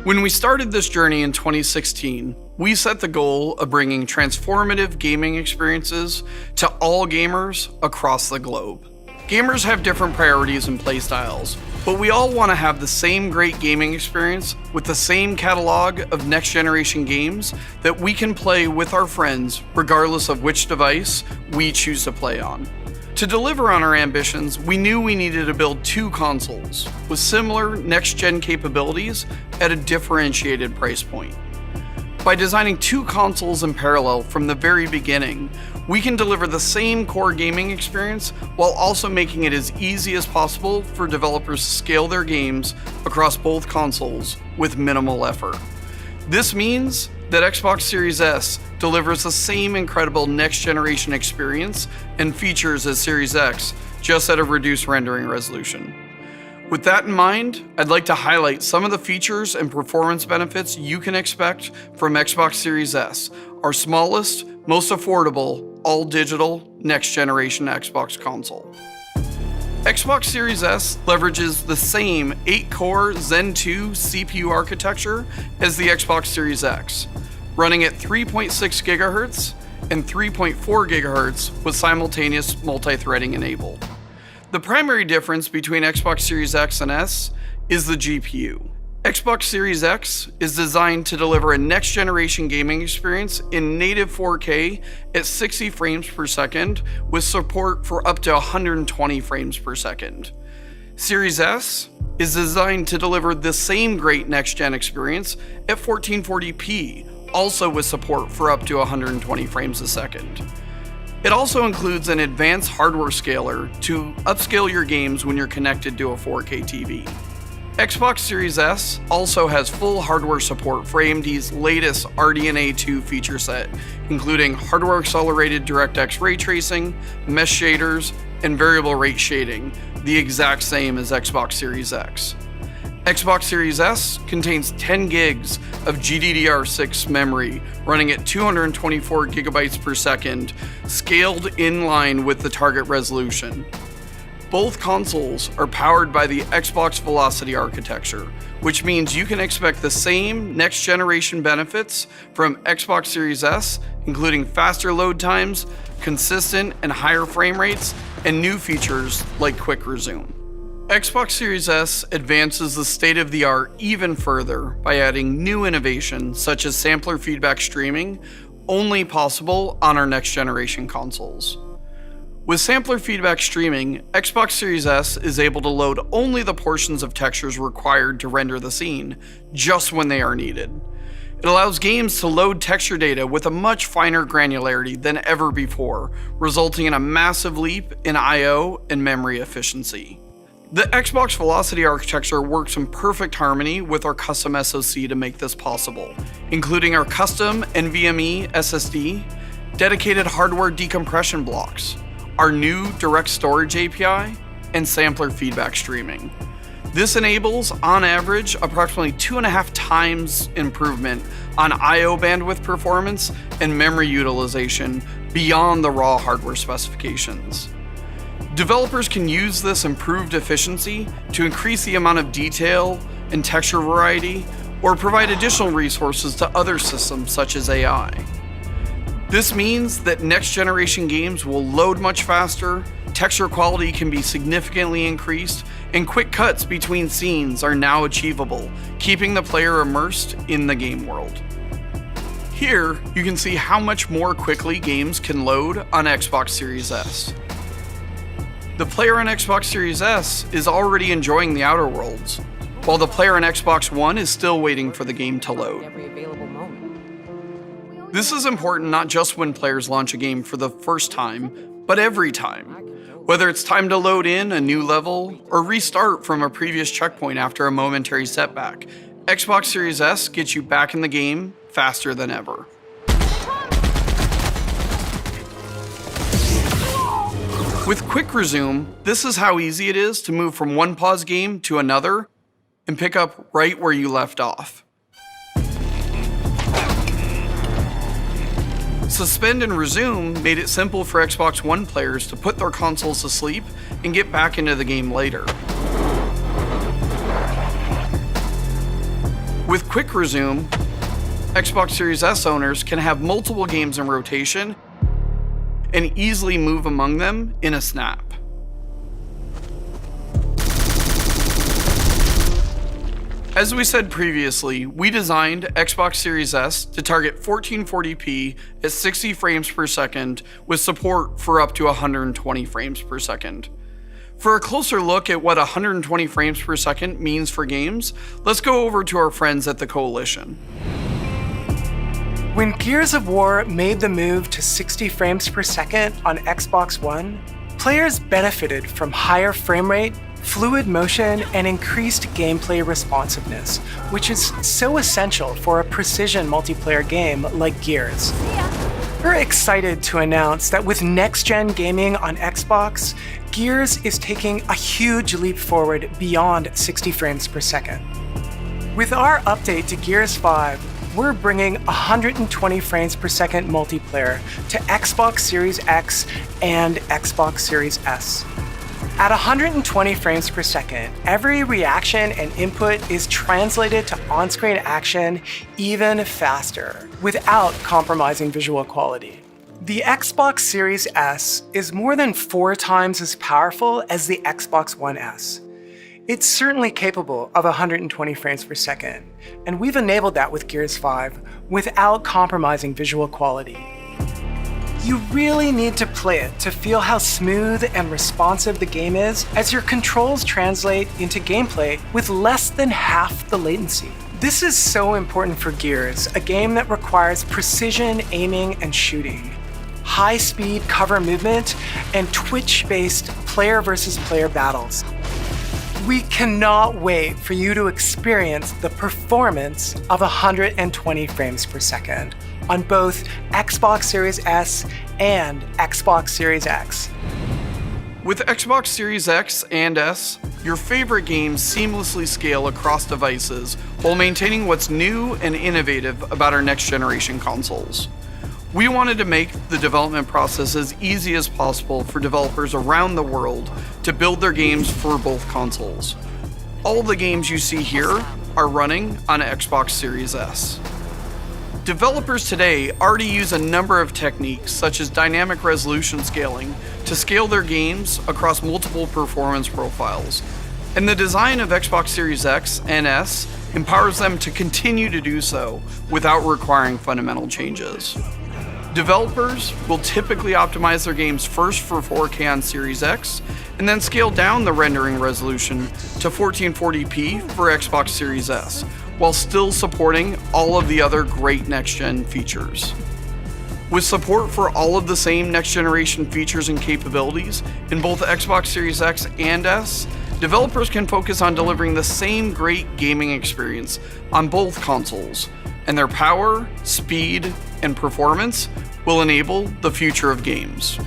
When we started this journey in 2016, we set the goal of bringing transformative gaming experiences to all gamers across the globe. Gamers have different priorities and playstyles, but we all want to have the same great gaming experience with the same catalog of next-generation games that we can play with our friends regardless of which device we choose to play on. To deliver on our ambitions, we knew we needed to build two consoles with similar next-gen capabilities at a differentiated price point. By designing two consoles in parallel from the very beginning, we can deliver the same core gaming experience while also making it as easy as possible for developers to scale their games across both consoles with minimal effort. This means that Xbox Series S delivers the same incredible next-generation experience and features as Series X, just at a reduced rendering resolution. With that in mind, I'd like to highlight some of the features and performance benefits you can expect from Xbox Series S, our smallest, most affordable, all-digital, next-generation Xbox console. Xbox Series S leverages the same 8-core Zen 2 CPU architecture as the Xbox Series X, running at 3.6 GHz and 3.4 GHz with simultaneous multi-threading enabled. The primary difference between Xbox Series X and S is the GPU. Xbox Series X is designed to deliver a next-generation gaming experience in native 4K at 60 frames per second with support for up to 120 frames per second. Series S is designed to deliver the same great next-gen experience at 1440p, also with support for up to 120 frames a second. It also includes an advanced hardware scaler to upscale your games when you're connected to a 4K TV. Xbox Series S also has full hardware support for AMD's latest RDNA 2 feature set, including hardware-accelerated DirectX ray tracing, mesh shaders, and variable rate shading, the exact same as Xbox Series X. Xbox Series S contains 10 gigs of GDDR6 memory running at 224 gigabytes per second, scaled in line with the target resolution. Both consoles are powered by the Xbox Velocity architecture, which means you can expect the same next-generation benefits from Xbox Series S, including faster load times, consistent and higher frame rates, and new features like Quick Resume. Xbox Series S advances the state-of-the-art even further by adding new innovation such as sampler feedback streaming, only possible on our next-generation consoles. With sampler feedback streaming, Xbox Series S is able to load only the portions of textures required to render the scene, just when they are needed. It allows games to load texture data with a much finer granularity than ever before, resulting in a massive leap in I/O and memory efficiency. The Xbox Velocity architecture works in perfect harmony with our custom SoC to make this possible, including our custom NVMe SSD, dedicated hardware decompression blocks, our new direct storage API, and sampler feedback streaming. This enables, on average, approximately 2.5 times improvement on I/O bandwidth performance and memory utilization beyond the raw hardware specifications. Developers can use this improved efficiency to increase the amount of detail and texture variety, or provide additional resources to other systems such as AI. This means that next-generation games will load much faster, texture quality can be significantly increased, and quick cuts between scenes are now achievable, keeping the player immersed in the game world. Here, you can see how much more quickly games can load on Xbox Series S. The player on Xbox Series S is already enjoying the Outer Worlds, while the player on Xbox One is still waiting for the game to load. This is important not just when players launch a game for the first time, but every time. Whether it's time to load in a new level or restart from a previous checkpoint after a momentary setback, Xbox Series S gets you back in the game faster than ever. With Quick Resume, this is how easy it is to move from one pause game to another and pick up right where you left off. Suspend and Resume made it simple for Xbox One players to put their consoles to sleep and get back into the game later. With With Quick Resume, Xbox Series S owners can have multiple games in rotation and easily move among them in a snap. As we said previously, we designed Xbox Series S to target 1440p at 60 frames per second with support for up to 120 frames per second. For a closer look at what 120 frames per second means for games, let's go over to our friends at the Coalition. When Gears of War made the move to 60 frames per second on Xbox One, players benefited from higher frame rate, fluid motion, and increased gameplay responsiveness, which is so essential for a precision multiplayer game like Gears. We're excited to announce that with next-gen gaming on Xbox, Gears is taking a huge leap forward beyond 60 frames per second. With our update to Gears 5, we're bringing 120 frames per second multiplayer to Xbox Series X and Xbox Series S. At 120 frames per second, every reaction and input is translated to on-screen action even faster, without compromising visual quality. The Xbox Series S is more than 4 times as powerful as the Xbox One S. It's certainly capable of 120 frames per second, and we've enabled that with Gears 5 without compromising visual quality. You really need to play it to feel how smooth and responsive the game is, as your controls translate into gameplay with less than half the latency. This is so important for Gears, a game that requires precision aiming and shooting, high-speed cover movement, and twitch-based player versus player battles. We cannot wait for you to experience the performance of 120 frames per second on both Xbox Series S and Xbox Series X. With Xbox Series X and S, your favorite games seamlessly scale across devices while maintaining what's new and innovative about our next generation consoles. We wanted to make the development process as easy as possible for developers around the world to build their games for both consoles. All the games you see here are running on Xbox Series S. Developers today already use a number of techniques such as dynamic resolution scaling to scale their games across multiple performance profiles, and the design of Xbox Series X and S empowers them to continue to do so without requiring fundamental changes. Developers will typically optimize their games first for 4K on Series X, and then scale down the rendering resolution to 1440p for Xbox Series S, while still supporting all of the other great next-gen features. With support for all of the same next-generation features and capabilities in both Xbox Series X and S, developers can focus on delivering the same great gaming experience on both consoles, and their power, speed, and performance will enable the future of games.